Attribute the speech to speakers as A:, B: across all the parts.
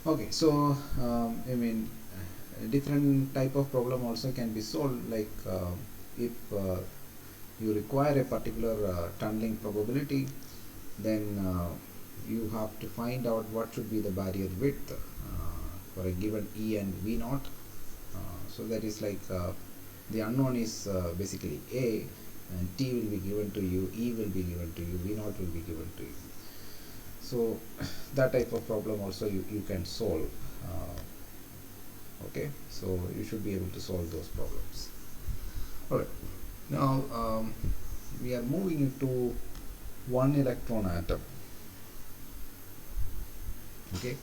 A: Okay, so different type of problem also can be solved, like if you require a particular tunneling probability, then you have to find out what should be the barrier width for a given E and V naught. So that is like the unknown is basically A, and T will be given to you, E will be given to you, V naught will be given to you. So that type of problem also you can solve. Okay, so you should be able to solve those problems. Alright, now we are moving into one electron atom. Okay,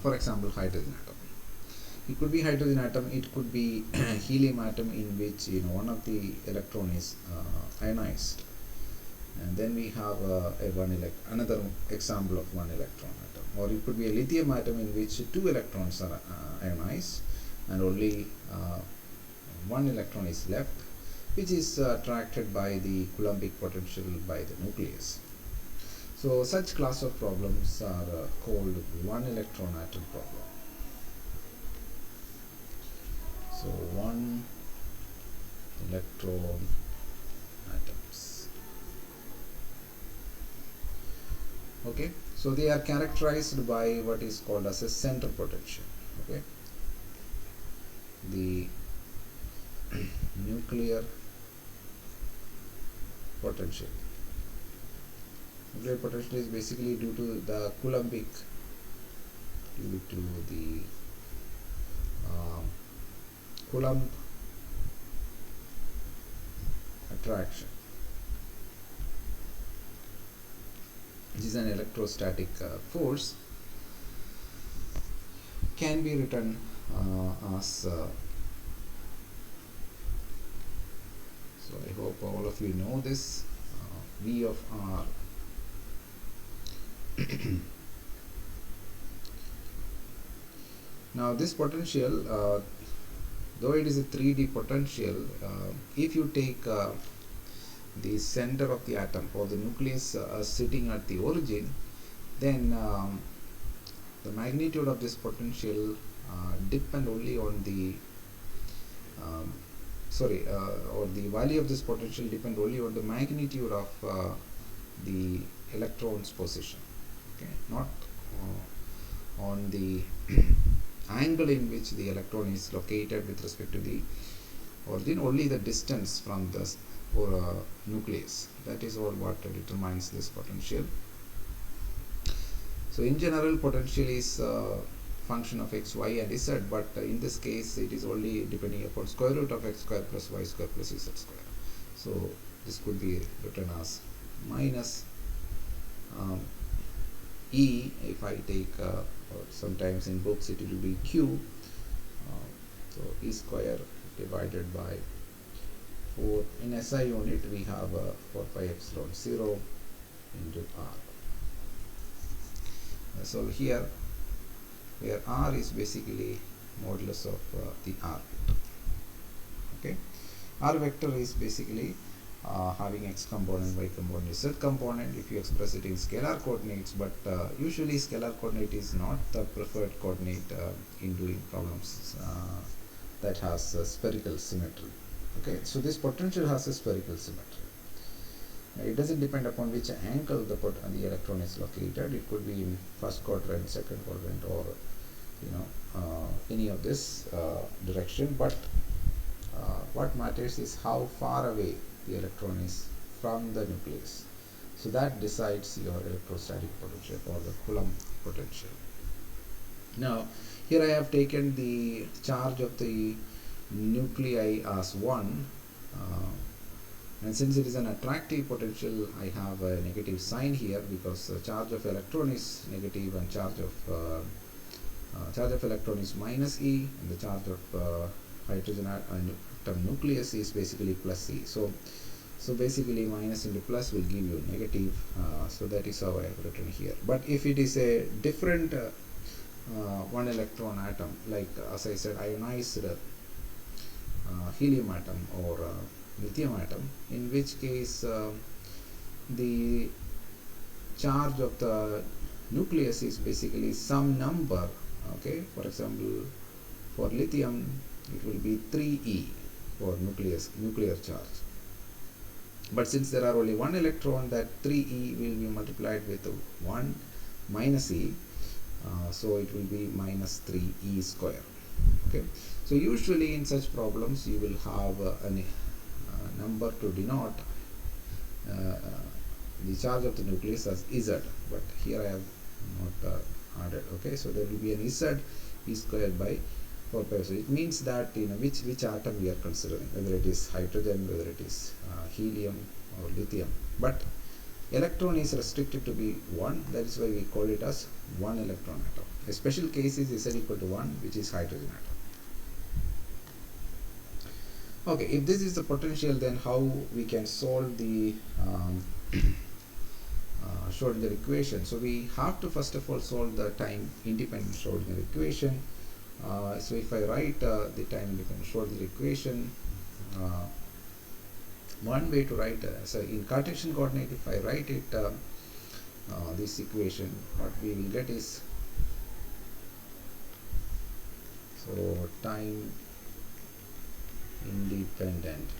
A: for example, hydrogen atom. It could be hydrogen atom, it could be helium atom, in which one of the electron is ionized, and then we have another example of one electron atom. Or it could be a lithium atom in which two electrons are ionized and only one electron is left, which is attracted by the Coulombic potential by the nucleus. So such class of problems are called one electron atom problem. So one electron atoms. Okay, so they are characterized by what is called as a center potential. Okay, the nuclear potential. Nuclear potential is basically due to the Coulombic, due to the Coulomb attraction, which is an electrostatic force, can be written as so I hope all of you know this, V of R now this potential, though it is a 3D potential, if you take the center of the atom or the nucleus sitting at the origin, then the magnitude of this potential depend only on the or the value of this potential depend only on the magnitude of the electron's position. Okay, not on the angle in which the electron is located with respect to the origin, only the distance from the nucleus. That is all what determines this potential. So in general, potential is function of x, y and z, but in this case it is only depending upon square root of x square plus y square plus z square. So this could be written as minus E, if I take or sometimes in books it will be Q, so E square divided by 4. In SI unit we have 4 pi epsilon 0 into R. So here where R is basically modulus of the R vector. Okay, R vector is basically having x component, y component, z component if you express it in scalar coordinates, but usually scalar coordinate is not the preferred coordinate in doing problems that has spherical symmetry. Okay, so this potential has a spherical symmetry. It doesn't depend upon which angle the electron is located. It could be in first quadrant, second quadrant, or any of this direction, but what matters is how far away the electron is from the nucleus. So that decides your electrostatic potential or the Coulomb potential. Now here I have taken the charge of the nuclei as 1, and since it is an attractive potential, I have a negative sign here because the charge of electron is negative and charge of electron is minus E, and the charge of hydrogen atom nucleus is basically plus E. So basically minus into plus will give you negative. So that is how I have written here. But if it is a different one electron atom, like as I said, ionized helium atom or lithium atom, in which case the charge of the nucleus is basically some number Okay, for example, for lithium it will be 3e for nuclear charge. But since there are only one electron, that 3e will be multiplied with 1 minus e, so it will be minus 3e square. Okay, so usually in such problems you will have a number to denote the charge of the nucleus as z, but here I have not added. Okay, so there will be an z e squared by 4 pi. So it means that which atom we are considering, whether it is hydrogen, whether it is helium or lithium. But electron is restricted to be 1, that is why we call it as one electron atom. A special case is Z equal to 1, which is hydrogen atom. Okay, if this is the potential, then how we can solve the Schrodinger equation? So we have to first of all solve the time independent Schrodinger equation. So if I write the time independent Schrodinger equation, one way to write, so in Cartesian coordinate, if I write it this equation, what we will get is, so time independent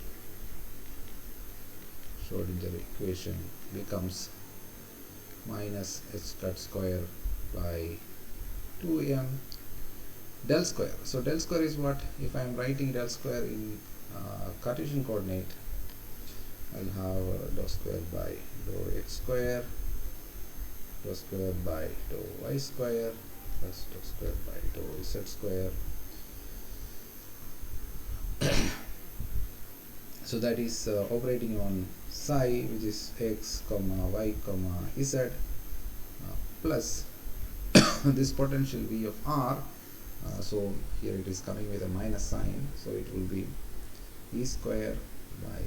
A: Schrodinger equation becomes minus h cut square by 2m del square. So del square is what? If I am writing del square in Cartesian coordinate, I'll have dou square by dou x square, dou square by dou y square, plus dou square by dou z square. So that is operating on psi, which is x comma y comma z, plus this potential V of r. So here it is coming with a minus sign, so it will be e square by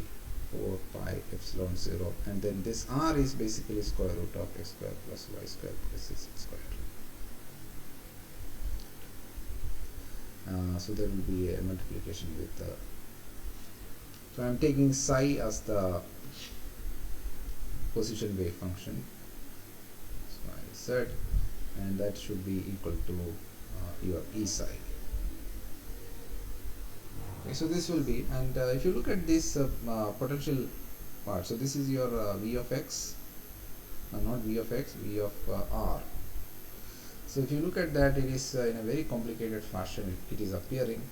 A: 4 pi epsilon 0, and then this r is basically square root of x square plus y square plus z square. So there will be a multiplication with so I am taking psi as the position wave function, so I said, and that should be equal to your e psi. Okay, so this will be, and if you look at this potential part, so this is your v of x, not v of x, v of r. So if you look at that, it is in a very complicated fashion it is appearing,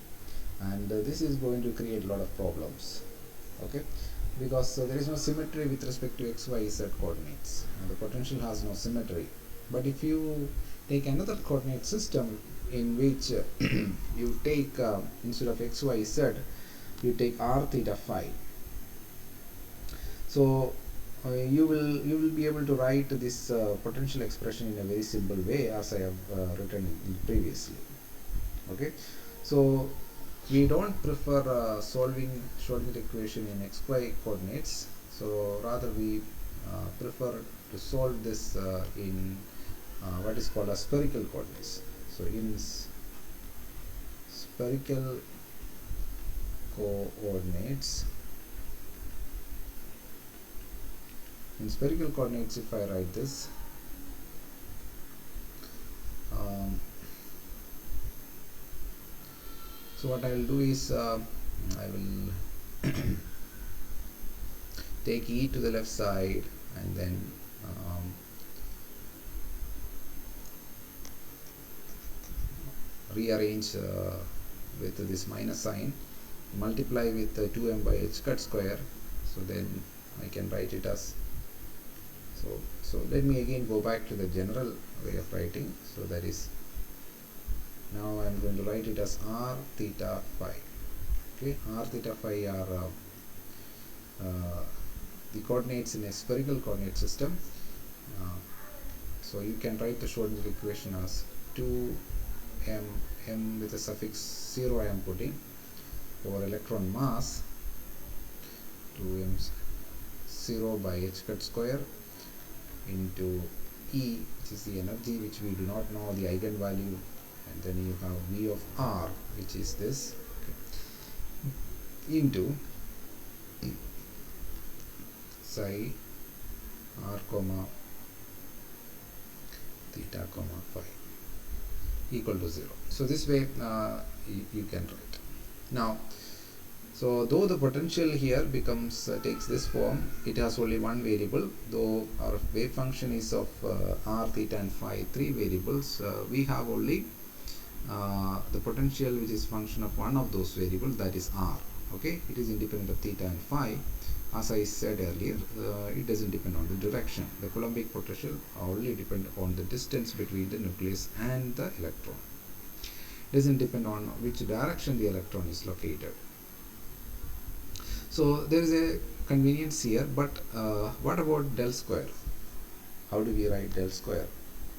A: and this is going to create a lot of problems. Okay, because there is no symmetry with respect to x, y, z coordinates, and the potential has no symmetry. But if you take another coordinate system in which you take instead of x, y, z, you take r, theta, phi, so you will be able to write this potential expression in a very simple way, as I have written previously. Okay, so we don't prefer solving Schrodinger equation in x, y coordinates, so rather we prefer to solve this in what is called as spherical coordinates. So in spherical coordinates, if I write this, so what I will do is I will take e to the left side, and then rearrange with this minus sign, multiply with 2m by h cut square, so then I can write it as, so let me again go back to the general way of writing. So that is, now I am going to write it as r, theta, phi. Okay, r, theta, phi are the coordinates in a spherical coordinate system. So you can write the Schrodinger equation as 2m, m with a suffix 0 I am putting, for electron mass, 2m 0 by h cut square into E, which is the energy which we do not know the eigenvalue, and then you have V of R, which is this, okay, into psi r comma theta comma phi. equal to 0. So this way you can write. Now, so though the potential here becomes takes this form, it has only one variable. Though our wave function is of r, theta and phi, 3 variables, we have only the potential which is function of one of those variables, that is r. Okay, it is independent of theta and phi. As I said earlier, it doesn't depend on the direction. The Coulombic potential only depend on the distance between the nucleus and the electron. It doesn't depend on which direction the electron is located. So there is a convenience here, but what about del square? How do we write del square,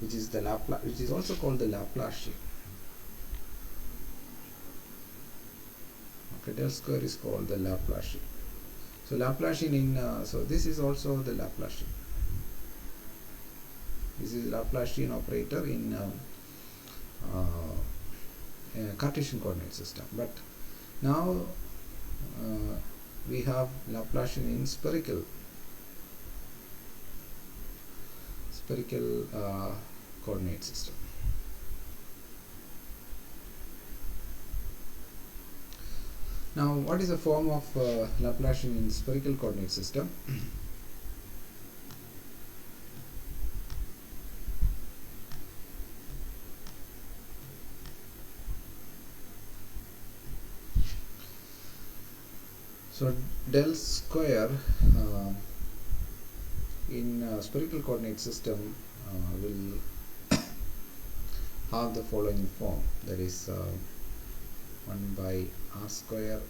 A: which is the Laplace, which is also called the Laplacian? Okay, del square is called the Laplacian. So Laplacian in so this is also the Laplacian. This is Laplacian operator in Cartesian coordinate system. But now we have Laplacian in spherical coordinate system. Now, what is the form of Laplacian in spherical coordinate system? So del square in spherical coordinate system will have the following form, that is 1 by r square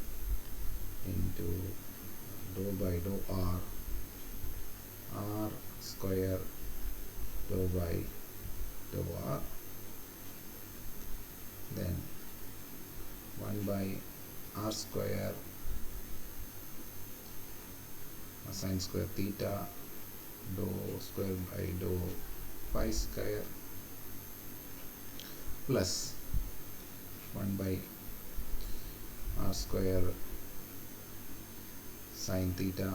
A: into dou by dou r square dou by dou r, then 1 by r square sine square theta dou square by dou phi square plus 1 by r square sine theta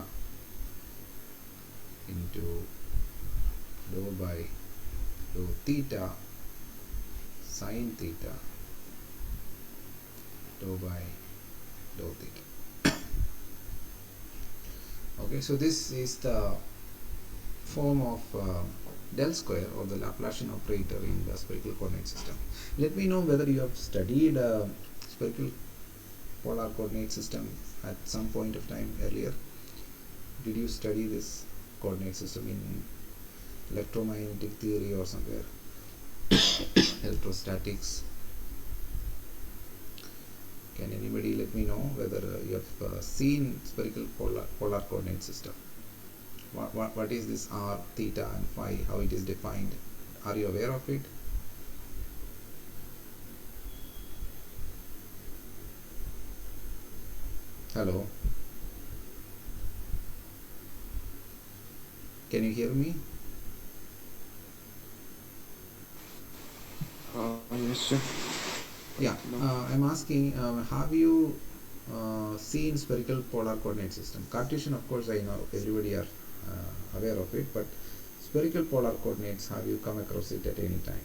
A: into dou by dou theta sine theta dou by dou theta. Okay, so this is the form of del square, or the Laplacian operator in the spherical coordinate system. Let me know whether you have studied spherical polar coordinate system at some point of time earlier. Did you study this coordinate system in electromagnetic theory or somewhere? Electrostatics. Can anybody let me know whether you have seen spherical polar coordinate system? What is this r, theta and phi, how it is defined? Are you aware of it? Hello? Can you hear me?
B: Yes, sir.
A: Yeah, I'm asking, have you seen spherical polar coordinate system? Cartesian, of course, I know everybody are aware of it, but spherical polar coordinates, have you come across it at any time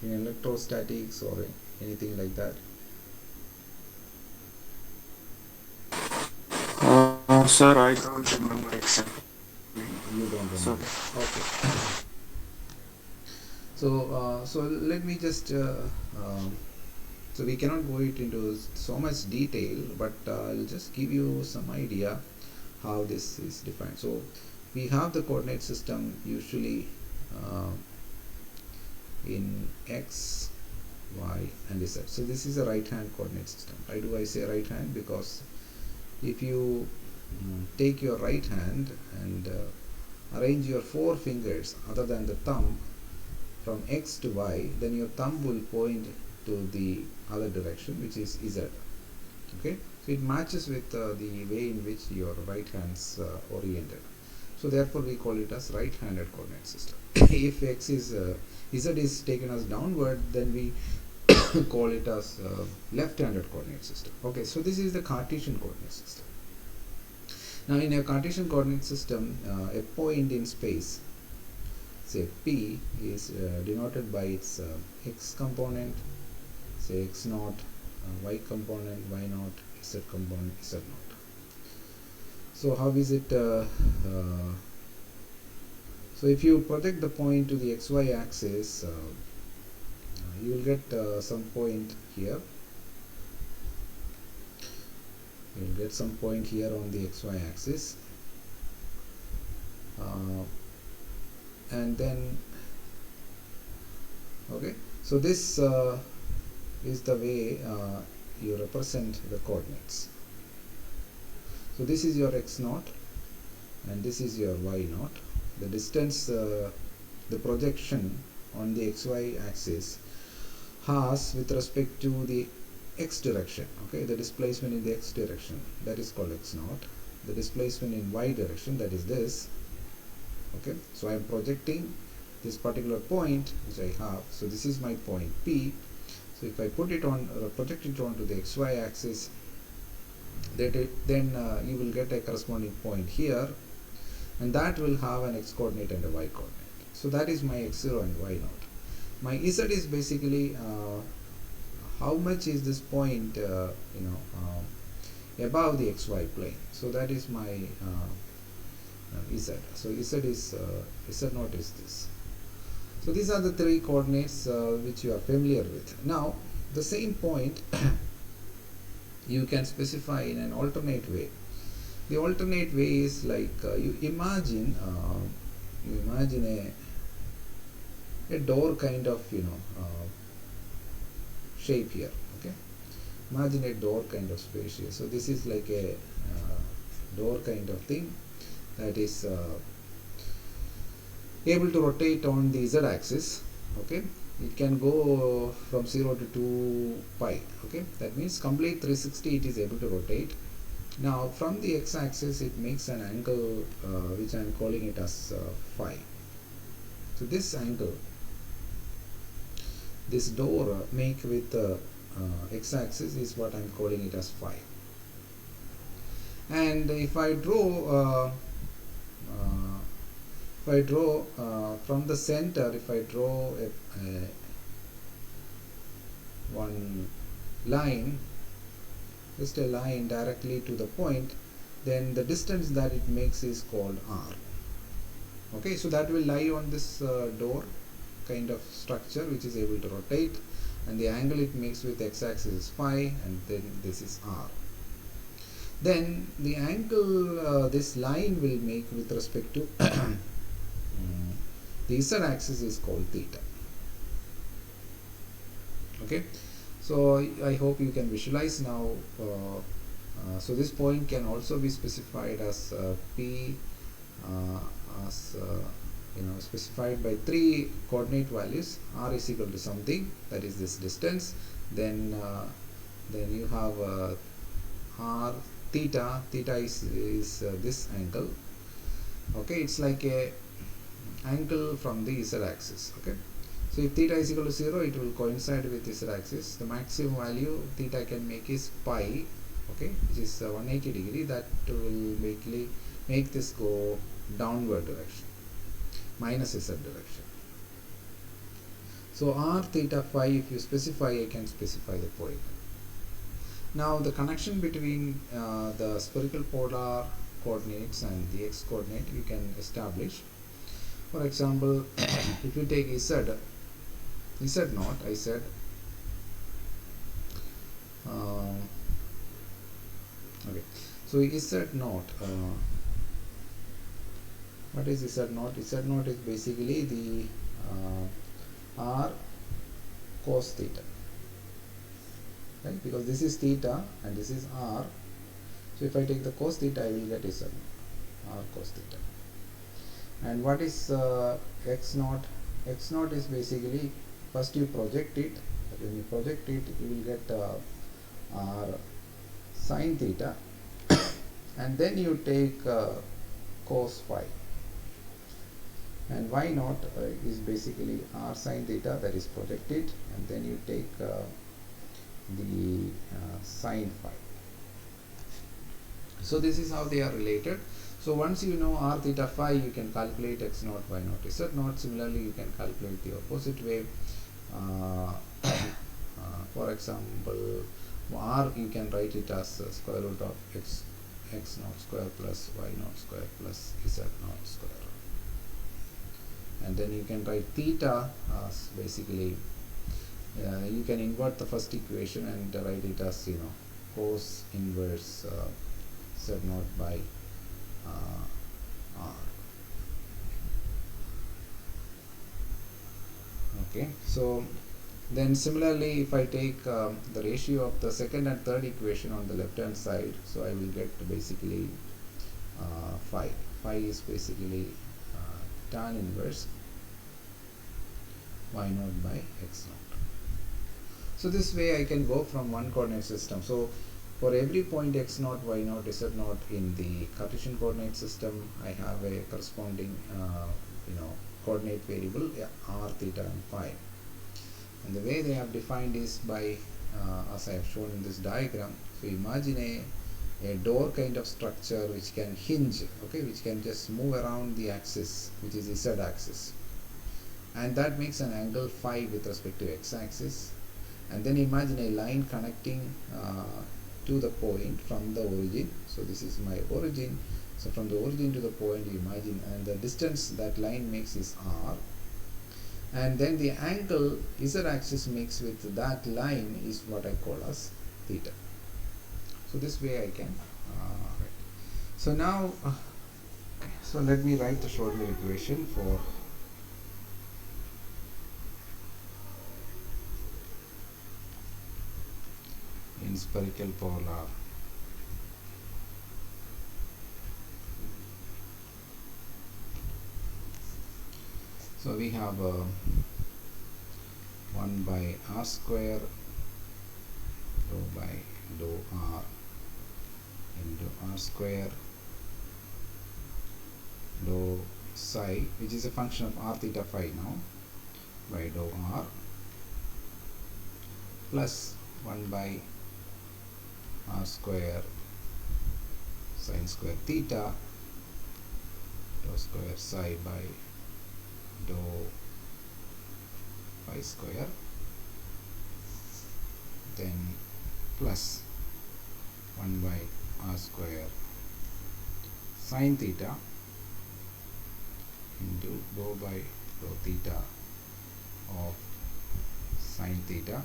A: in electrostatics or anything like that?
B: Sir, I don't remember exactly.
A: You don't remember?
B: Sorry.
A: Okay. So let me just so we cannot go into so much detail, but I'll just give you some idea how this is defined. So we have the coordinate system usually in x, y and z. So this is a right hand coordinate system. Why do I say right hand? Because if you take your right hand and arrange your 4 fingers other than the thumb from x to y, then your thumb will point to the other direction, which is z. Okay, so it matches with the way in which your right hand's oriented. So therefore we call it as right-handed coordinate system. If x is z is taken as downward, then we call it as left-handed coordinate system. Okay, so this is the Cartesian coordinate system. Now in a Cartesian coordinate system, a point in space, say P is denoted by its x component, say x naught, y component, y naught, z component, z naught. So how is it? So if you project the point to the xy axis, you will get some point here. You will get some point here on the xy axis, and then okay. So this is the way you represent the coordinates. So this is your x naught, and this is your y naught. The distance, the projection on the xy axis has with respect to the x direction, okay, the displacement in the x direction, that is called x naught. The displacement in y direction, that is this, okay. So I am projecting this particular point which I have. So this is my point P. So if I put it on, project it onto the xy axis, then you will get a corresponding point here, and that will have an x coordinate and a y coordinate. So that is my x0 and y naught. My z is basically how much is this point above the xy plane. So that is my z. So z is z naught is this. So these are the three coordinates which you are familiar with. Now the same point you can specify in an alternate way. The alternate way is like you imagine a door kind of shape here, okay. Imagine a door kind of space here. So this is like a door kind of thing that is able to rotate on the z axis, okay. It can go from 0 to 2 pi, okay. That means complete 360 it is able to rotate. Now from the x axis it makes an angle which I am calling it as phi. So this angle, this door make with x axis is what I am calling it as phi. And if I draw from the center, if I draw one line, just a line directly to the point, then the distance that it makes is called r, okay. So that will lie on this door kind of structure which is able to rotate, and the angle it makes with x-axis is phi, and then this is r. Then the angle this line will make with respect to the z-axis is called theta, okay. So I hope you can visualize now. So this point can also be specified as P as specified by three coordinate values. R is equal to something, that is this distance. Then you have R theta. Theta is this angle, okay. It's like a angle from the z axis, okay. So if theta is equal to 0, it will coincide with this axis. The maximum value theta can make is pi, okay, which is 180 degree. That will make this go downward direction, minus z direction. So r theta phi, if you specify, I can specify the point. Now the connection between the spherical polar coordinates and the x coordinate you can establish. For example, if you take z naught, I said okay. So z naught, what is z naught? Z naught is basically the r cos theta, right? Because this is theta and this is r. So if I take the cos theta, I will get z naught, r cos theta. And what is x naught? X naught is basically, first you project it. When you project it, you will get r sin theta, and then you take cos phi. And y naught is basically r sin theta, that is projected, and then you take the sin phi. So this is how they are related. So once you know r theta phi, you can calculate x naught, y naught, z naught. Similarly, you can calculate the opposite way. For example, r you can write it as square root of x naught square plus y naught square plus z naught square. And then you can write theta as basically you can invert the first equation and write it as cos inverse z naught by r. Okay, so then similarly, if I take the ratio of the second and third equation on the left hand side, so I will get basically phi. Phi is basically tan inverse y naught by x naught. So this way I can go from one coordinate system. So for every point x naught, y naught, z naught in the Cartesian coordinate system, I have a corresponding coordinate variable r, theta and phi. And the way they have defined is by as I have shown in this diagram. So imagine a door kind of structure which can hinge, okay, which can just move around the axis, which is the z axis, and that makes an angle phi with respect to x axis. And then imagine a line connecting to the point from the origin. So this is my origin. So from the origin to the point, you imagine, and the distance that line makes is r, and then the angle z axis makes with that line is what I call as theta. So this way I can write. So now so let me write the Schrodinger equation for in spherical polar so we have 1 by r square rho by dou r into r square dou psi, which is a function of r theta phi now, by dou r plus 1 by r square sin square theta dou square psi by dou phi square, then plus 1 by r square sin theta into dou by dou theta of sin theta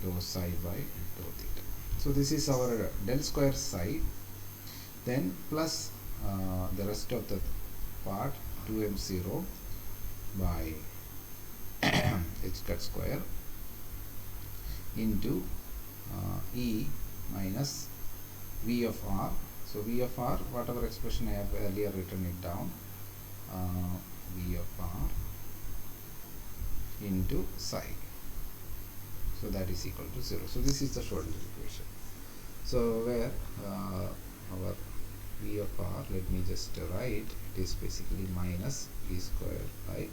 A: dou psi by dou theta. So this is our del square psi, then plus the rest of the part 2m0 by h cut square into e minus v of r. So v of r, whatever expression I have earlier written it down, v of r into psi. So that is equal to 0. So this is the Schrodinger equation. So where our v of r, let me just write, it is basically minus v square by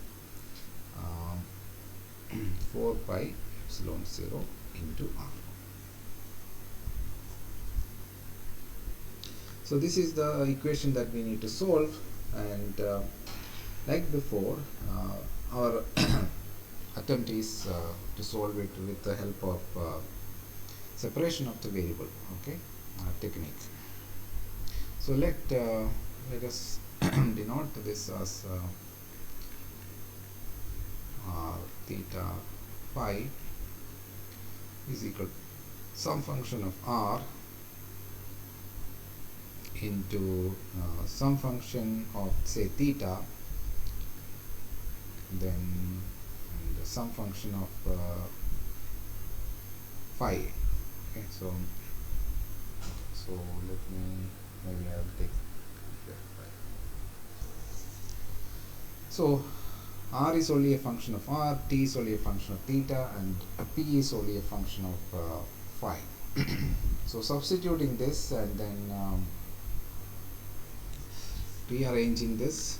A: 4 pi epsilon 0 into r. So this is the equation that we need to solve, and like before, our attempt is to solve it with the help of separation of the variable, okay, technique. So let us denote this as r theta phi is equal to some function of r into some function of say theta, then and some function of phi. Okay, so let me maybe I'll take phi. So r is only a function of r, t is only a function of theta, and p is only a function of phi. So substituting this and then rearranging this,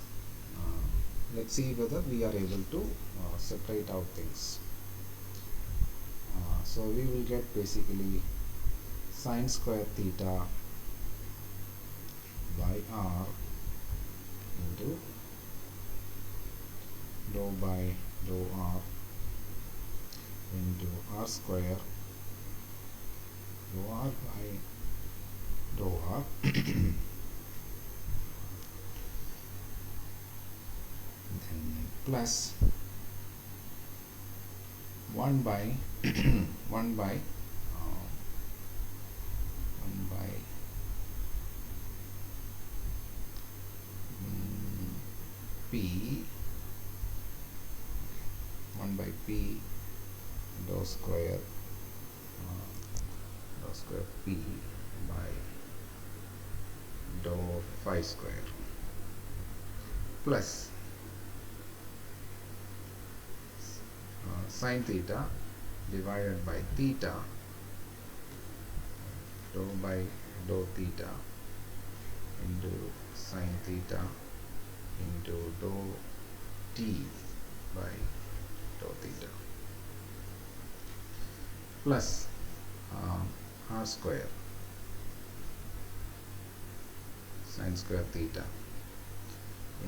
A: let's see whether we are able to separate out things. So we will get basically sin square theta by r into dou by dou r into r square dou r by dou r then plus 1 by 1 by 1 by p 1 by p dou square p by dou phi square plus sin theta divided by theta dou by dou theta into sin theta into dou t by dou theta plus r square sin square theta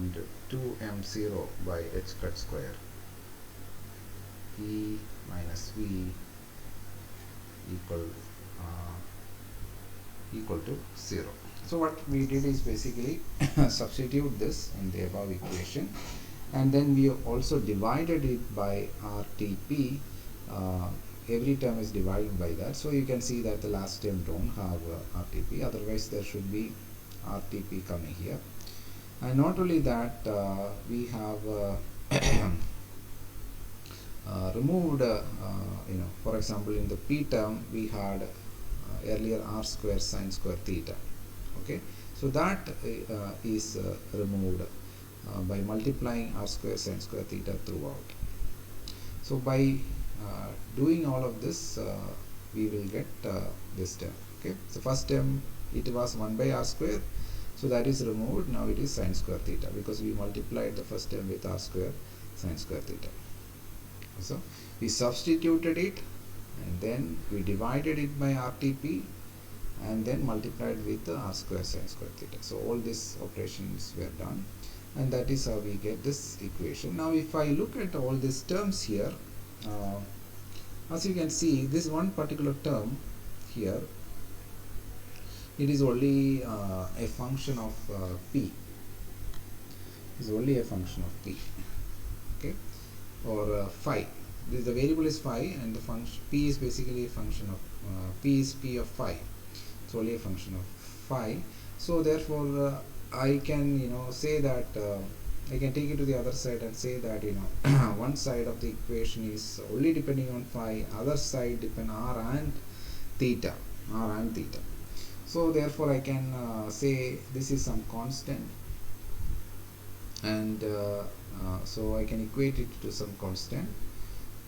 A: into 2m0 by h cut square E minus V equal to 0. So what we did is basically substitute this in the above equation, and then we also divided it by RTP. Every term is divided by that, so you can see that the last term don't have RTP, otherwise there should be RTP coming here. And not only that, we have removed, for example, in the p term we had earlier r square sin square theta. Okay, so that is removed by multiplying r square sin square theta throughout. So by doing all of this, we will get this term. Okay, so first term it was 1 by r square, so that is removed. Now it is sin square theta because we multiplied the first term with r square sin square theta. So we substituted it, and then we divided it by RTP, and then multiplied with the r square sin square theta. So all these operations were done, and that is how we get this equation. Now if I look at all these terms here, as you can see, this one particular term here, it is only a function of p. Is only a function of p. Okay, or phi. The variable is phi, and the function p is basically a function of p is p of phi. It's only a function of phi. So therefore, I can say that I can take it to the other side and say that one side of the equation is only depending on phi, other side depend r and theta. So therefore, I can say this is some constant, and so I can equate it to some constant.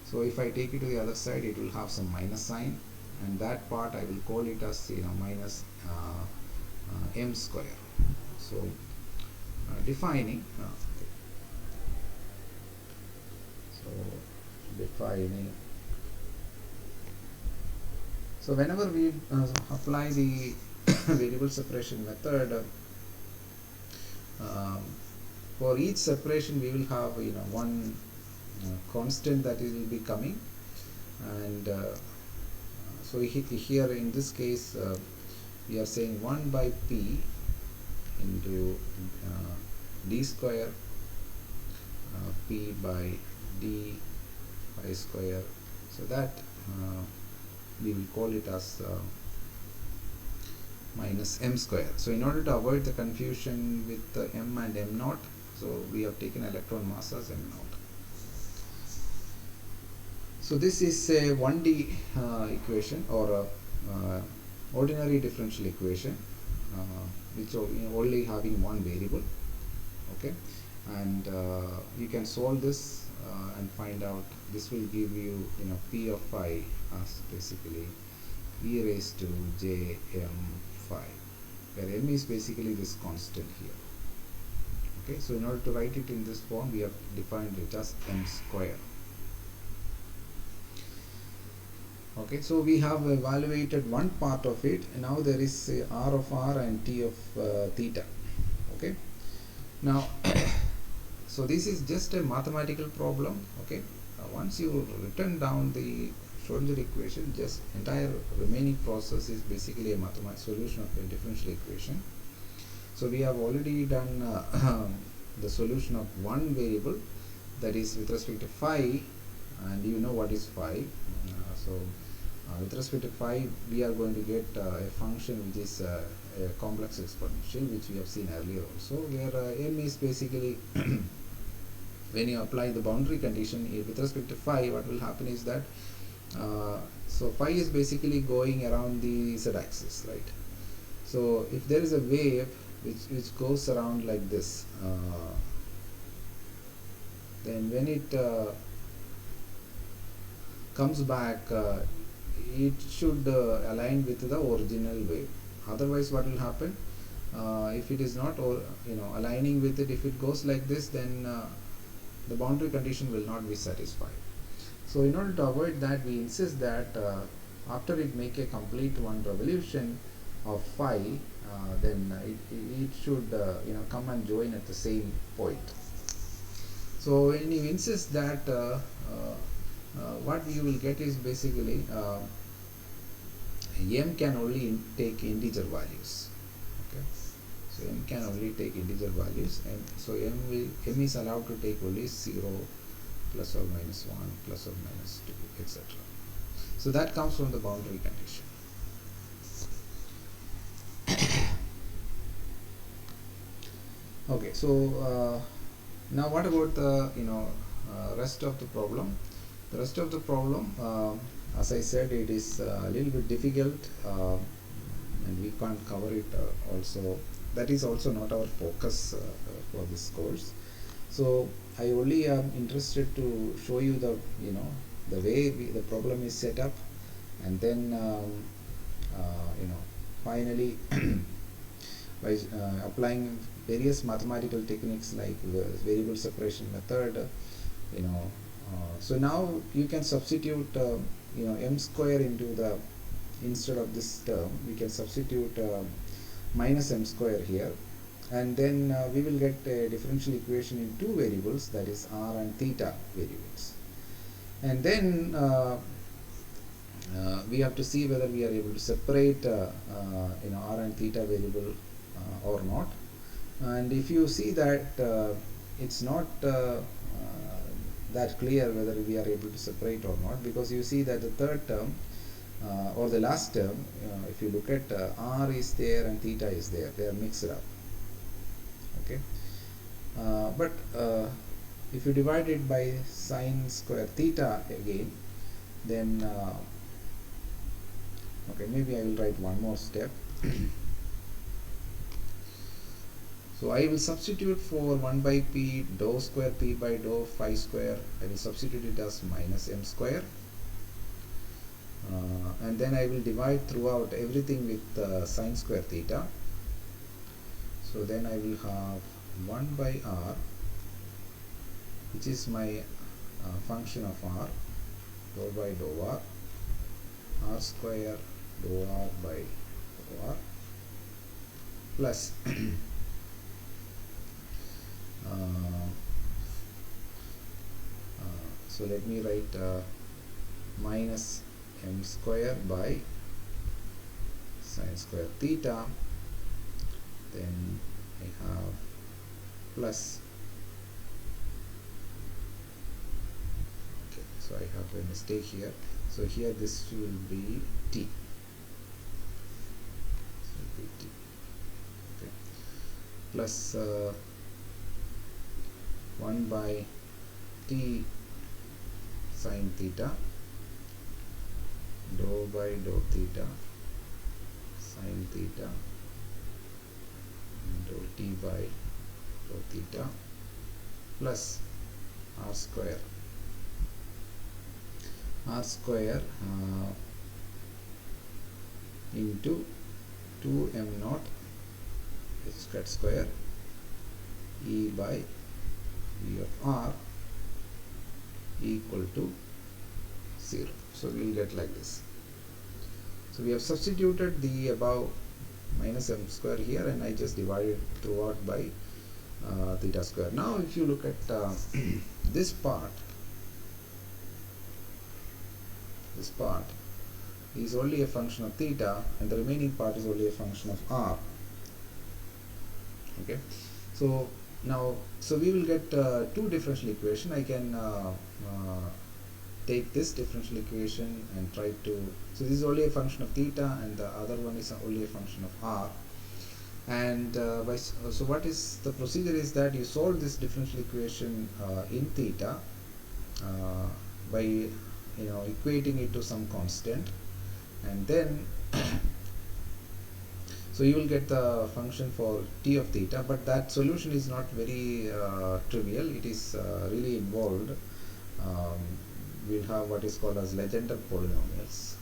A: So if I take it to the other side, it will have some minus sign, and that part I will call it as minus m square. So defining so whenever we apply the variable separation method, for each separation we will have one constant that will be coming, and so here in this case we are saying 1 by p into d square p by d phi square, so that we will call it as minus m square. So in order to avoid the confusion with m and m naught, so we have taken electron mass as m naught. So this is a 1D equation, or ordinary differential equation, which only having one variable. Okay, and you can solve this and find out. This will give you p of phi as basically e raised to j m phi, where m is basically this constant here. Okay, so in order to write it in this form, we have defined it as m square. Okay, so we have evaluated one part of it, and now there is r of r and t of theta. Okay, now so this is just a mathematical problem. Okay, once you written down the Schrodinger equation, just entire remaining process is basically a mathematical solution of a differential equation. So we have already done the solution of one variable, that is with respect to phi, and you know what is phi. With respect to phi, we are going to get a function which is a complex exponential, which we have seen earlier also, where m is basically when you apply the boundary condition with respect to phi, what will happen is that so phi is basically going around the z-axis, right? So if there is a wave which goes around like this, then when it comes back, it should align with the original wave. Otherwise, what will happen? If it is not, aligning with it, if it goes like this, then the boundary condition will not be satisfied. So in order to avoid that, we insist that after it make a complete one revolution of phi, then it should come and join at the same point. So when you insist that, what you will get is basically m can only take integer values. Okay, so m can only take integer values, and so m is allowed to take only 0, plus or minus 1, plus or minus 2, etc. So that comes from the boundary condition. Okay, so now what about the rest of the problem? The rest of the problem, as I said, it is a little bit difficult, and we can't cover it also. That is also not our focus for this course. So I only am interested to show you the the way the problem is set up, and then finally by applying various mathematical techniques like the variable separation method, so now you can substitute m square into the, instead of this term we can substitute minus m square here, and then we will get a differential equation in two variables, that is r and theta variables, and then we have to see whether we are able to separate r and theta variable or not. And if you see that it's not that clear whether we are able to separate or not, because you see that the third term or the last term, if you look at r is there and theta is there, they are mixed up. Okay, but if you divide it by sine square theta again, then okay, maybe I will write one more step. So I will substitute for 1 by p dou square p by dou phi square, I will substitute it as minus m square, and then I will divide throughout everything with sine square theta. So then I will have 1 by r, which is my function of r, dou by dou r square dou r by dou r, plus so let me write minus m square by sine square theta, then I have plus, okay, so I have a mistake here, so here this will be t, okay, plus 1 by t sine theta dou by dou theta sine theta dou t by dou theta, plus r square into 2m naught h square e by v of r equal to 0. So we will get like this. So we have substituted the above minus m square here, and I just divided throughout by theta square. Now if you look at this part is only a function of theta, and the remaining part is only a function of r. Okay, so now we will get two differential equation. I can take this differential equation and try to, so this is only a function of theta, and the other one is only a function of r. And so what is the procedure is that you solve this differential equation in theta by equating it to some constant, and then so you will get the function for t of theta, but that solution is not very trivial. It is really involved. We'll have what is called as Legendar Polynomials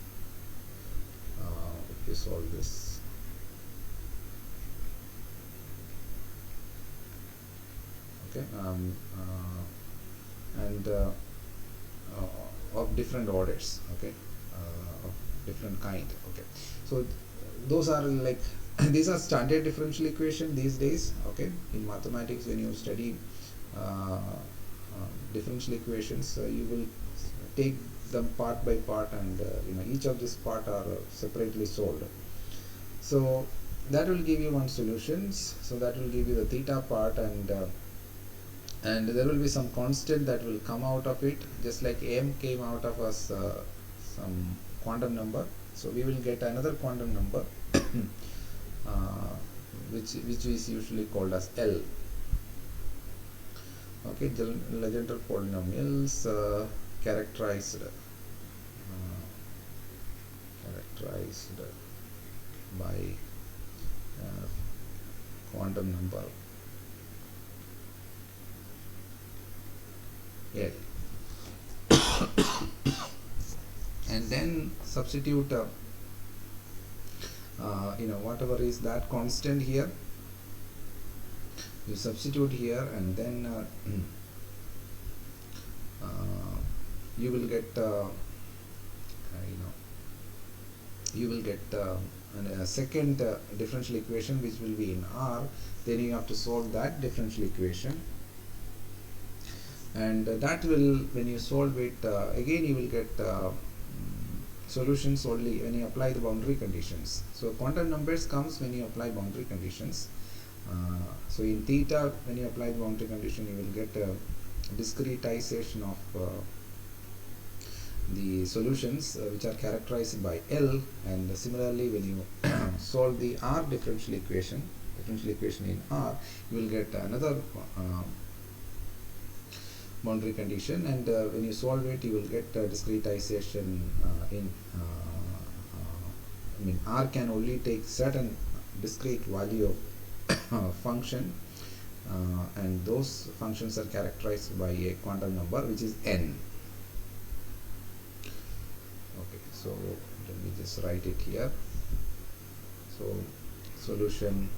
A: if you solve this. Okay, and of different orders. Okay, of different kind. Okay, so those are like these are standard differential equation these days. Okay, in mathematics, when you study differential equations, you will take them part by part, and each of these part are separately solved. So that will give you one solutions. So that will give you the theta part, and there will be some constant that will come out of it, just like m came out of us some quantum number. So we will get another quantum number which is usually called as L. Okay, Legendar Polynomials characterized by quantum number L. And then substitute whatever is that constant here, you substitute here, and then you will get a second differential equation which will be in R. Then you have to solve that differential equation, and that will, when you solve it, again you will get solutions only when you apply the boundary conditions. So quantum numbers comes when you apply boundary conditions. So in theta, when you apply the boundary condition, you will get a discretization of the solutions which are characterized by L, and similarly when you solve the R differential equation in R, you will get another boundary condition, and when you solve it, you will get discretization in R can only take certain discrete value of function, and those functions are characterized by a quantum number which is n. Okay, so let me just write it here. So solution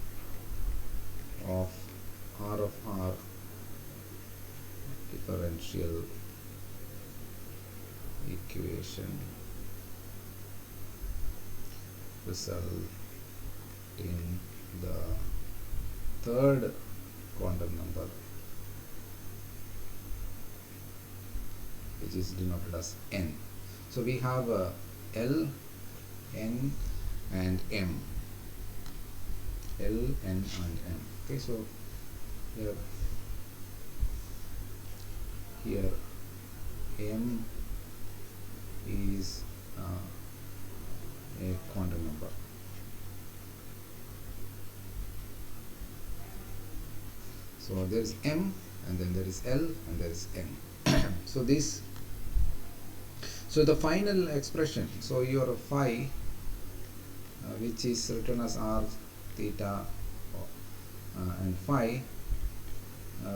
A: of R of R differential equation result in the third quantum number, which is denoted as n. So we have L, n, and m. L, n, and m. Okay, so here m is a quantum number. So there is m, and then there is L, and there is n. So this, so the final expression, so your phi, which is written as r, theta, and phi,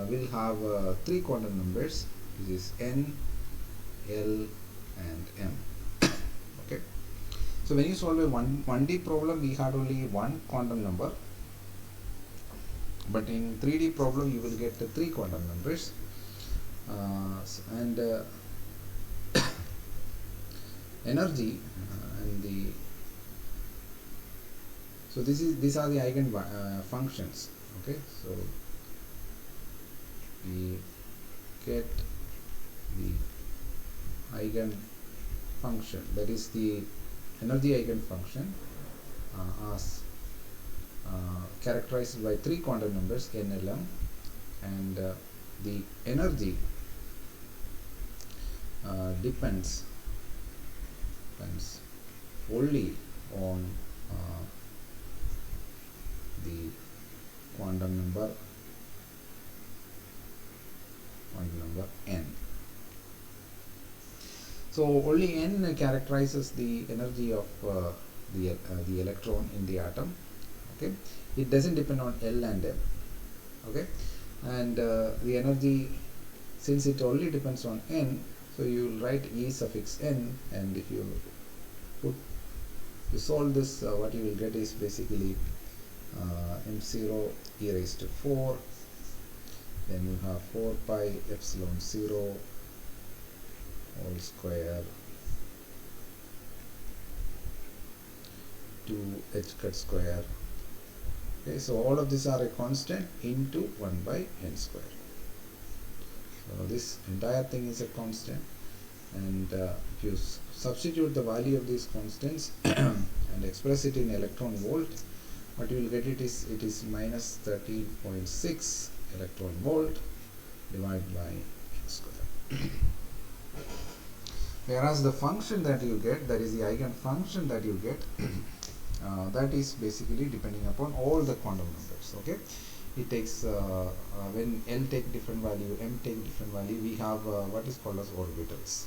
A: will have three quantum numbers, which is n, L, and m. Okay. So when you solve a 1D problem, we had only one quantum number, but in 3D problem you will get three quantum numbers, and energy and the So these are the eigen functions. Okay, so we get the eigen function, that is the energy eigen function, as characterized by three quantum numbers n, l, m, and the energy depends only on the quantum number n. So only n characterizes the energy of the electron in the atom. Okay, it doesn't depend on L and M. Okay, and the energy, since it only depends on n, so you will write E suffix n, and if you solve this, what you will get is basically m0 e raised to 4, then you have 4 pi epsilon 0 whole square 2 h cut square. Okay, so all of these are a constant into 1 by n square. So this entire thing is a constant, and if you substitute the value of these constants and express it in electron volt, what you will get it is minus 13.6 electron volt divided by n square. Whereas the function that you get, that is the eigen function that you get, that is basically depending upon all the quantum numbers. Okay, it takes when L take different value, M take different value, we have what is called as orbitals.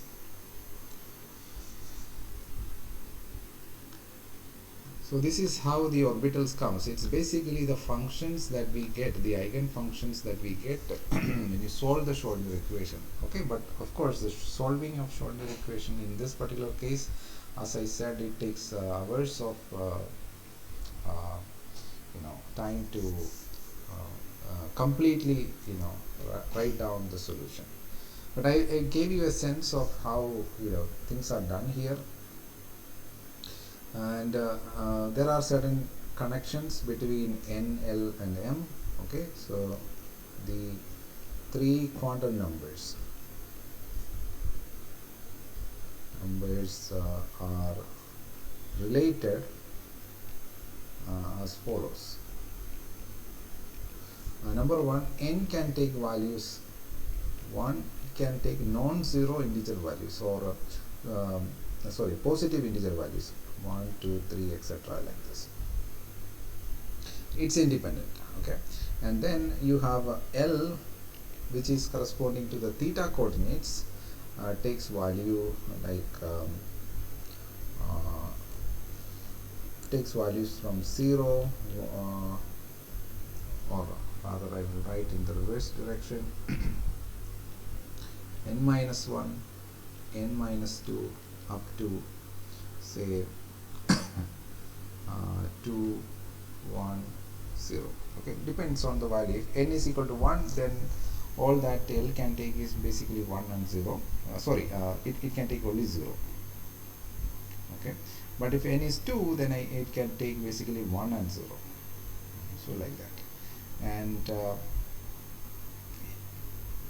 A: So this is how the orbitals comes. It's basically the functions that we get, the eigen functions that we get when you solve the Schrodinger equation. Okay, but of course the solving of Schrodinger equation in this particular case, as I said, it takes hours of time to completely write down the solution. But I gave you a sense of how things are done here. And there are certain connections between n, l, and m. Okay, so the three quantum numbers are related as follows. Number one, n can take values 1, it can take non-zero integer values, or positive integer values 1, 2, 3, etc. like this. It's independent. Okay, and then you have L, which is corresponding to the theta coordinates, takes value like takes values from 0, or rather I will write in the reverse direction, n minus 1, n minus 2, up to say 2, 1, 0. Okay, depends on the value. If n is equal to 1, then all that L can take is basically 1 and 0. It can take only 0. Okay, but if n is 2, then it can take basically 1 and 0. So like that. And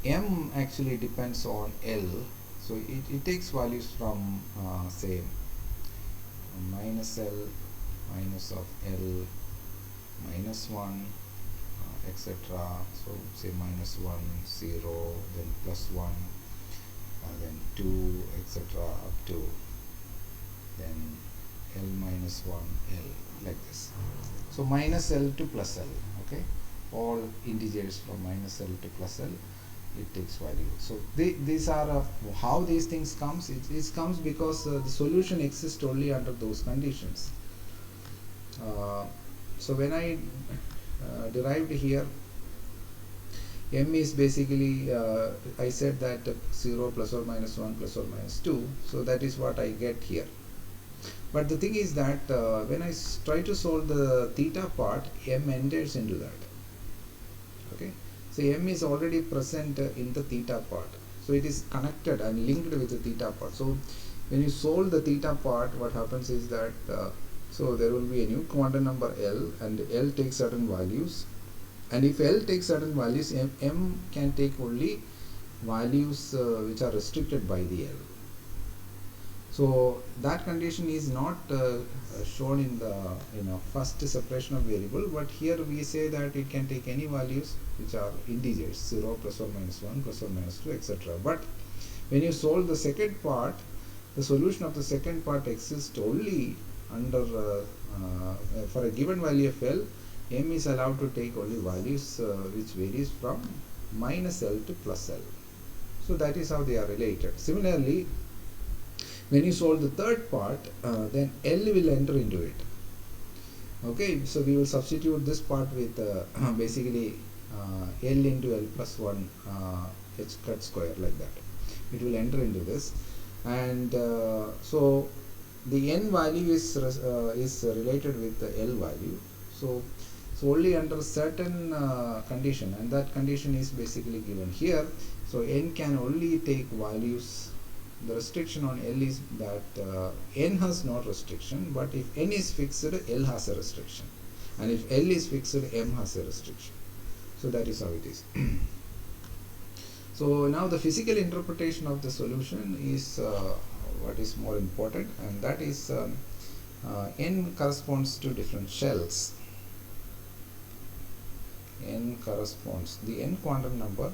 A: m actually depends on L, so it takes values from say minus L, minus of L, minus 1, etc. So say minus 1, 0, then plus 1, then 2, etc. up to then L minus 1, L, like this. So minus L to plus L. Okay, all integers from minus L to plus L, it takes value. So these are how these things comes. It comes because the solution exists only under those conditions. So when I derived here, m is basically I said that 0 plus or minus 1 plus or minus 2, so that is what I get here. But the thing is that when I try to solve the theta part, m enters into that. Okay, so m is already present in the theta part, so it is connected and linked with the theta part. So when you solve the theta part, what happens is that So there will be a new quantum number L, and L takes certain values, and if L takes certain values, M can take only values which are restricted by the L. So that condition is not shown in the first separation of variable, but here we say that it can take any values which are integers, 0 plus or minus 1 plus or minus 2, etc. But when you solve the second part, the solution of the second part exists only under for a given value of L, M is allowed to take only values which varies from minus L to plus L. So that is how they are related. Similarly, when you solve the third part, then L will enter into it. Okay, so we will substitute this part with basically L into L plus 1 h cut square, like that. It will enter into this, and so the n value is related with the L value. So only under certain condition, and that condition is basically given here. So n can only take values. The restriction on L is that n has no restriction, but if n is fixed, L has a restriction, and if L is fixed, M has a restriction. So that is how it is. So now the physical interpretation of the solution is what is more important, and that is n corresponds to different shells. N corresponds, the n quantum number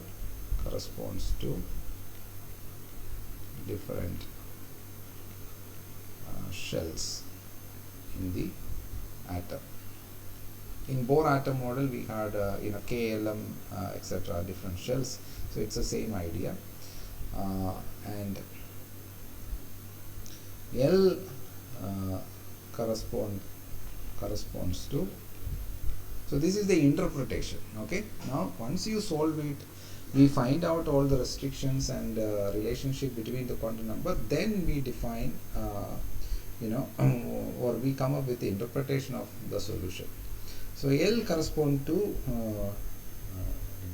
A: corresponds to different shells in the atom. In Bohr atom model, we had KLM, etc., different shells. So it's the same idea, and L corresponds to. So this is the interpretation. Okay. Now once you solve it, we find out all the restrictions and relationship between the quantum number. Then we define, or we come up with the interpretation of the solution. So L correspond to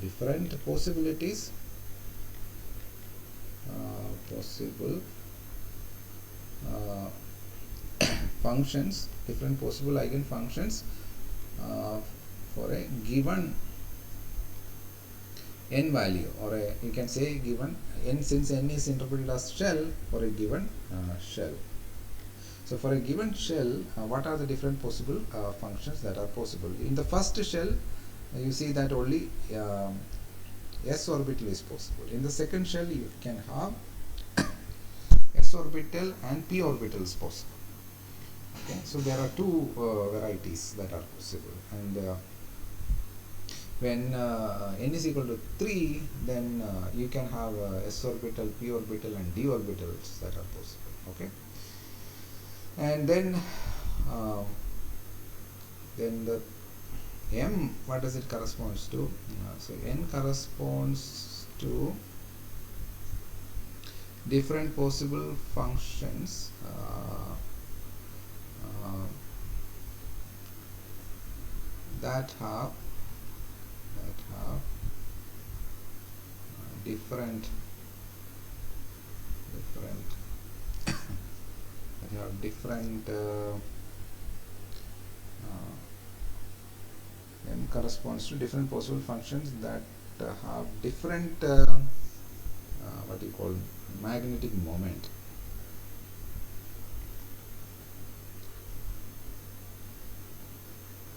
A: different possibilities, possible functions, different possible eigen functions for a given n value, or you can say given n, since n is interpreted as shell, for a given shell. So for a given shell, what are the different possible functions that are possible? In the first shell, you see that only s orbital is possible. In the second shell, you can have s orbital and p orbital is possible. Okay, so there are two varieties that are possible, and when n is equal to 3, then you can have s orbital, p orbital, and d orbitals that are possible. Okay, and then the m, what does it corresponds to? So n corresponds to different possible functions that have different m corresponds to different possible functions that have different what you call magnetic moment.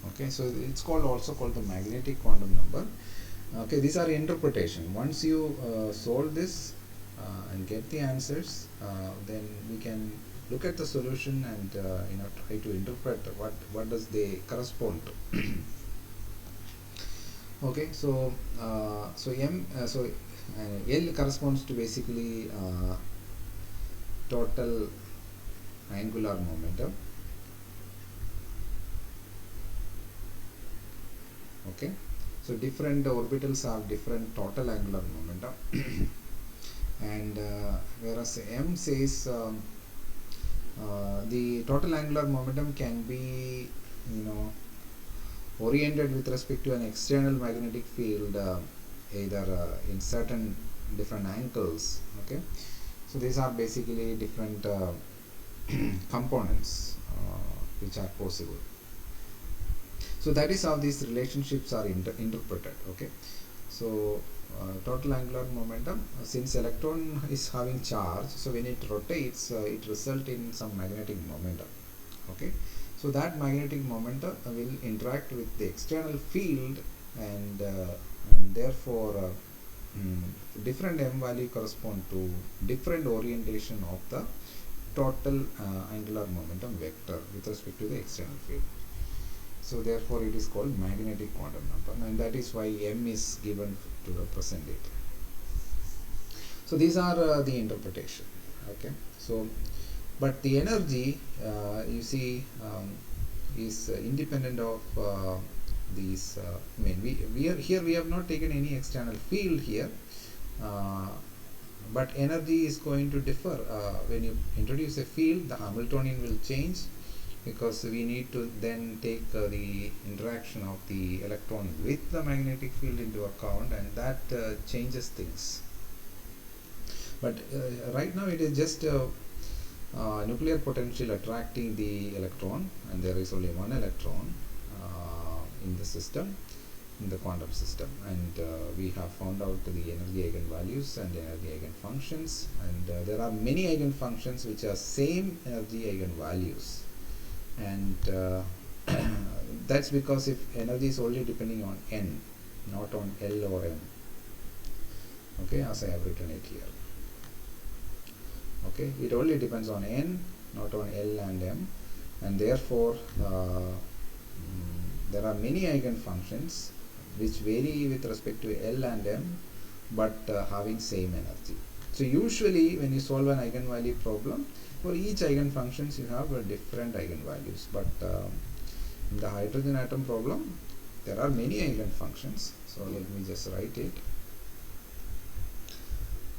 A: Okay, so it's also called the magnetic quantum number. Okay, these are interpretation. Once you solve this and get the answers, then we can look at the solution and try to interpret what does they correspond to. Okay, so L corresponds to basically total angular momentum. Okay, so different orbitals have different total angular momentum, and whereas M says the total angular momentum can be oriented with respect to an external magnetic field, either in certain different angles. Okay, so these are basically different components which are possible. So that is how these relationships are interpreted. Okay, so total angular momentum, since electron is having charge, so when it rotates, it results in some magnetic momentum. Okay, so that magnetic momentum will interact with the external field, and therefore different m value correspond to different orientation of the total angular momentum vector with respect to the external field. So therefore it is called magnetic quantum number, and that is why m is given to represent it. So these are the interpretation. Okay, so but the energy you see is independent of these I mean we have not taken any external field here, but energy is going to differ when you introduce a field. The Hamiltonian will change, because we need to then take the interaction of the electron with the magnetic field into account, and that changes things. But right now it is just nuclear potential attracting the electron, and there is only one electron in the system, in the quantum system, and we have found out the energy eigenvalues and energy eigenfunctions, and there are many eigenfunctions which are same energy eigenvalues, and that's because if energy is only depending on n, not on L or m. Okay, as I have written it here. Okay, it only depends on n, not on L and m, and therefore there are many eigenfunctions which vary with respect to L and m, but having same energy. So usually when you solve an eigenvalue problem, for each eigenfunctions you have different eigenvalues, but in the hydrogen atom problem there are many eigenfunctions. So let me just write it.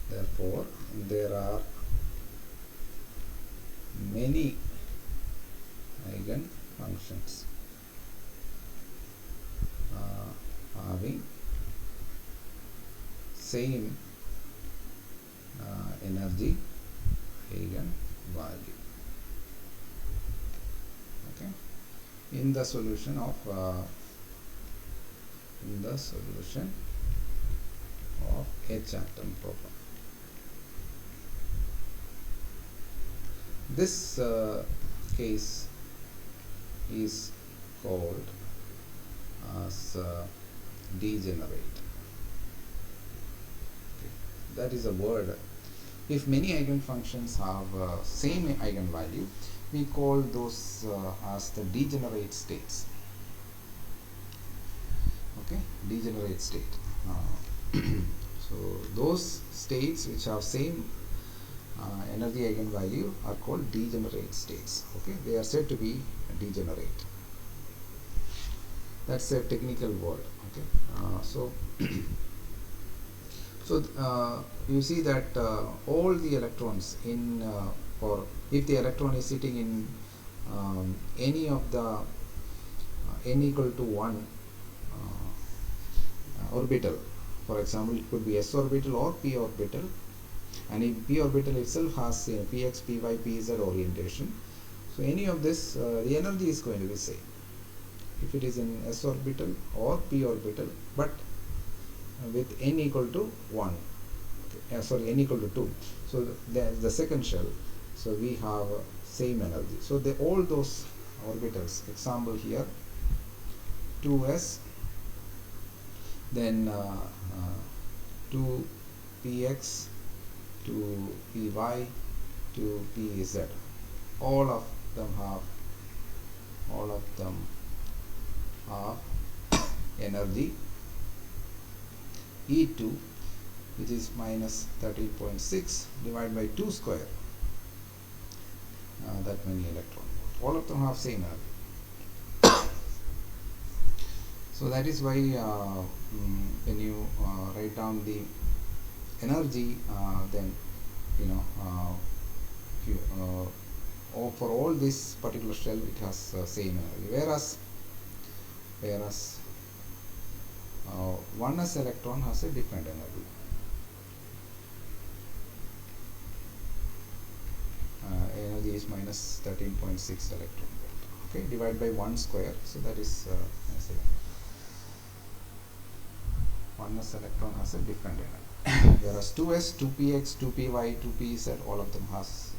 A: Therefore there are many eigenfunctions having same energy eigenvalue. Okay, in the solution of H atom problem. This case is called as degenerate. Okay. That is a word. If many eigenfunctions have same eigenvalue, we call those as the degenerate states. Okay, degenerate state. So those states which have same energy eigenvalue are called degenerate states. Okay, they are said to be degenerate. That's a technical word. Okay, so you see that all the electrons in or if the electron is sitting in any of the n equal to 1 orbital, for example it could be s orbital or p orbital, and if p orbital itself has px, py, pz orientation, so any of this the energy is going to be same if it is in s orbital or p orbital, but with n equal to 1, okay, sorry, n equal to 2. So the second shell, so we have same energy. So all those orbitals, example here 2s, then 2px, 2py, 2pz, all of them have energy E2, which is minus 13.6 divided by 2 square, that many electron volts. All of them have same energy. So that is why when you write down the energy, then you know for all this particular shell it has same energy, whereas 1s electron has a different energy. Energy is minus 13.6 electron volt. okay, divided by 1 square. So that is oneness electron has a different energy. Whereas 2s, 2px, 2py, 2pz, all of them has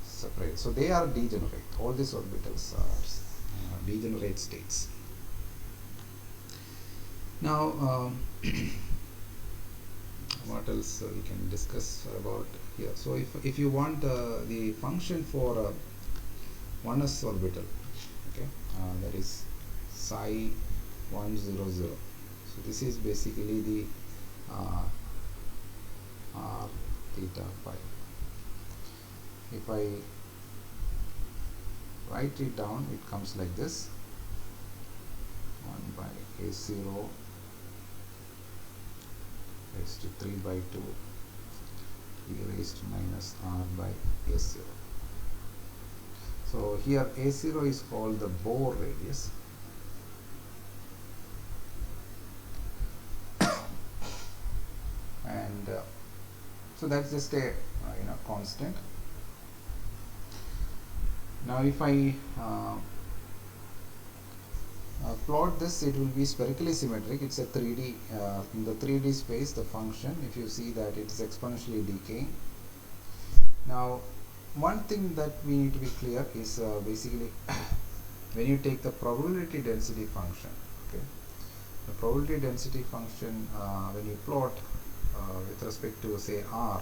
A: separate. So they are degenerate. All these orbitals are degenerate states. Now, what else we can discuss about here? So if you want the function for oneness orbital, okay, that is psi 100. So this is basically the r theta phi. If I write it down, it comes like this: 1 by a0 raised to 3 by 2 e raised to minus r by a0. So here a0 is called the Bohr radius, and so that's just a constant. Now if I plot this, it will be spherically symmetric. It's a 3D, in the 3D space, the function, if you see that it is exponentially decaying. Now one thing that we need to be clear is basically when you take the probability density function, okay, the probability density function, when you plot with respect to say r,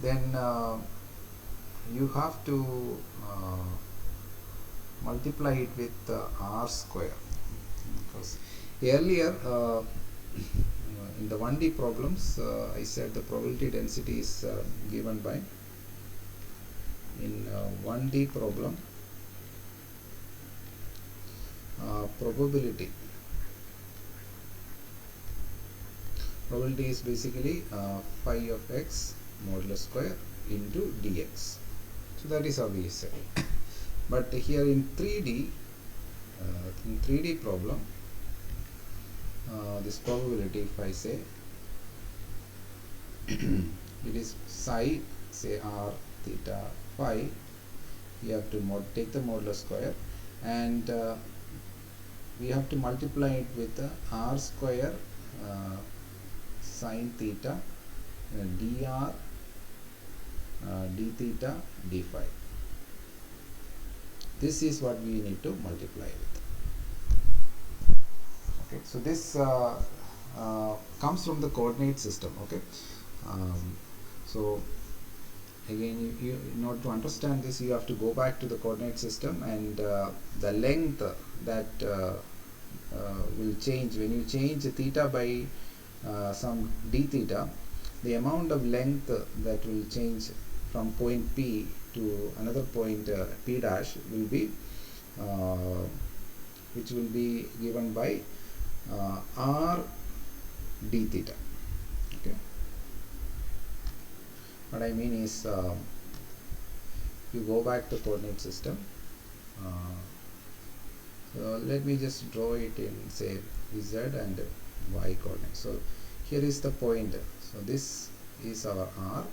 A: then you have to multiply it with r square, because earlier in the 1D problems I said the probability density is given by, in 1D problem, probability is basically phi of x modulus square into dx. So that is how we say. But here in 3D problem, this probability, if I say it is psi, say r theta phi, we have to take the modulus square, and we have to multiply it with r square sine theta dr d theta d phi. This is what we need to multiply with. Okay, so this comes from the coordinate system. Okay, so again, you in order to understand this, you have to go back to the coordinate system, and the length that will change when you change theta by some d theta. The amount of length that will change from point P to another point P dash will be which will be given by r d theta. Okay, what I mean is, you go back to coordinate system. So let me just draw it in, say, z and y coordinates. So here is the point. So this is our r.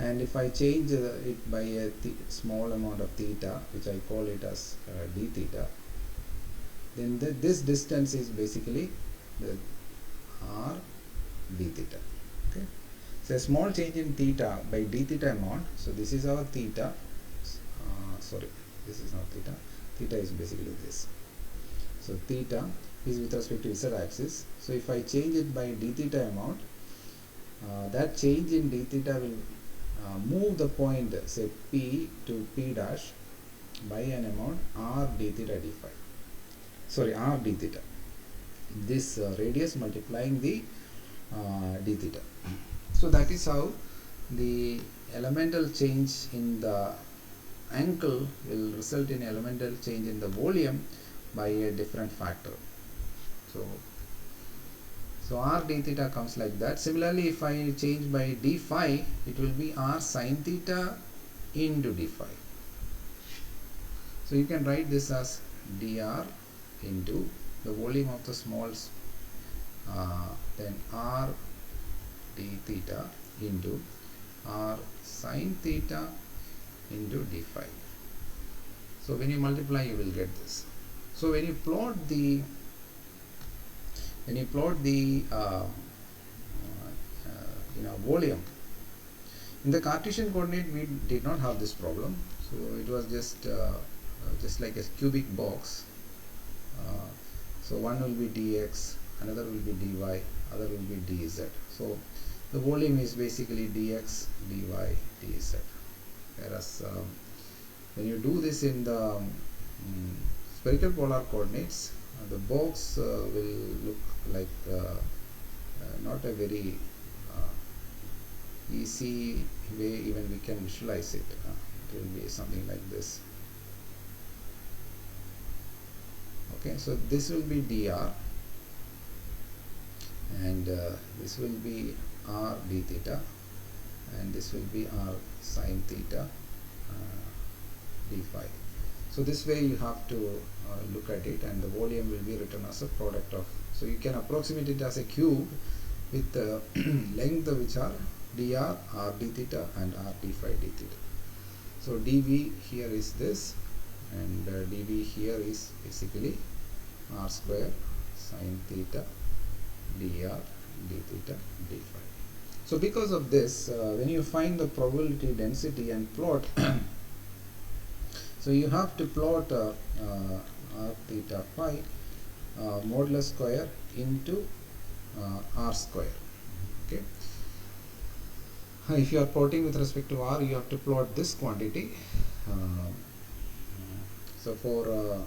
A: And if I change it by a small amount of theta, which I call it as d theta, then this distance is basically the r d theta. Okay, so a small change in theta by d theta amount. So this is our theta. Sorry, this is not theta. Theta is basically this. So theta is with respect to z axis. So if I change it by d theta amount, that change in d theta will move the point, say P to P dash, by an amount r d theta d phi. Sorry, r d theta. This radius multiplying the d theta. So that is how the elemental change in the angle will result in elemental change in the volume by a different factor. So r d theta comes like that. Similarly, if I change by d phi, it will be r sine theta into d phi. So you can write this as dr into the volume of the small then r d theta into r sine theta into d phi. So when you multiply, you will get this. So when you plot the volume in the Cartesian coordinate, we did not have this problem. So it was just like a cubic box. So one will be dx, another will be dy, other will be dz. So the volume is basically dx, dy, dz. Whereas when you do this in the spherical polar coordinates, the box will look like not a very easy way even we can visualize it. It will be something like this. Okay, so this will be dr, and this will be r d theta, and this will be r sine theta d phi. So this way you have to look at it, and the volume will be written as a product of, so you can approximate it as a cube with length which are dr, r d theta, and r d phi d theta. So dv here is this, and dv here is basically r square sine theta dr d theta d phi. So because of this, when you find the probability density and plot so you have to plot r theta phi modulus square into r square. Okay, if you are plotting with respect to r, you have to plot this quantity. So for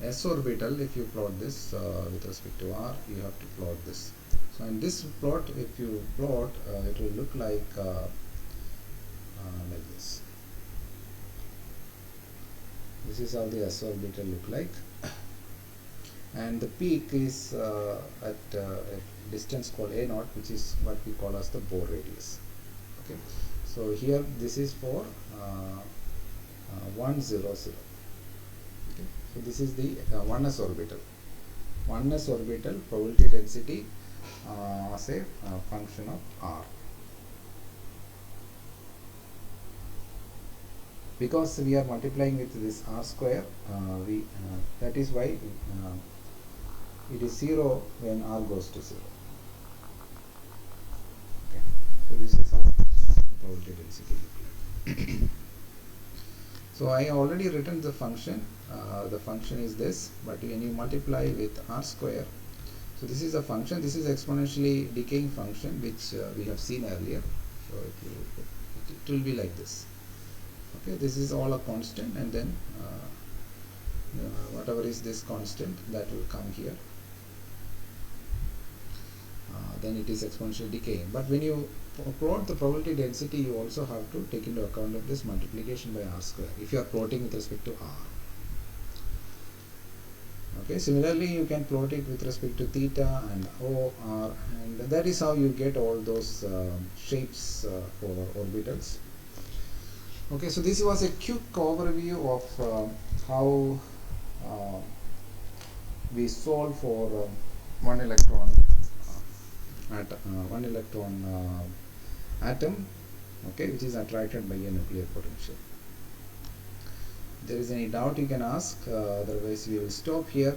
A: s orbital, if you plot this with respect to r, you have to plot this. So in this plot, if you plot, it will look like this. This is how the s orbital look like, and the peak is at a distance called a0, which is what we call as the Bohr radius. Okay, so here this is for 1, 0, 0. Okay, so this is the 1s orbital. 1s orbital probability density as a function of r. Because we are multiplying with this r square, that is why it is 0 when r goes to 0. Okay, so this is how the probability density looks like. So I already written the function. The function is this, but when you multiply with r square, so this is a function. This is exponentially decaying function, which we have seen earlier. So it will be like this. Okay, this is all a constant, and then whatever is this constant, that will come here. Then it is exponentially decaying. But when you plot the probability density, you also have to take into account of this multiplication by r square if you are plotting with respect to r. Okay, similarly you can plot it with respect to theta and o, r, and that is how you get all those shapes for orbitals. Okay, so this was a quick overview of how we solve for one electron atom, okay, which is attracted by a nuclear potential. If there is any doubt, you can ask, otherwise we will stop here.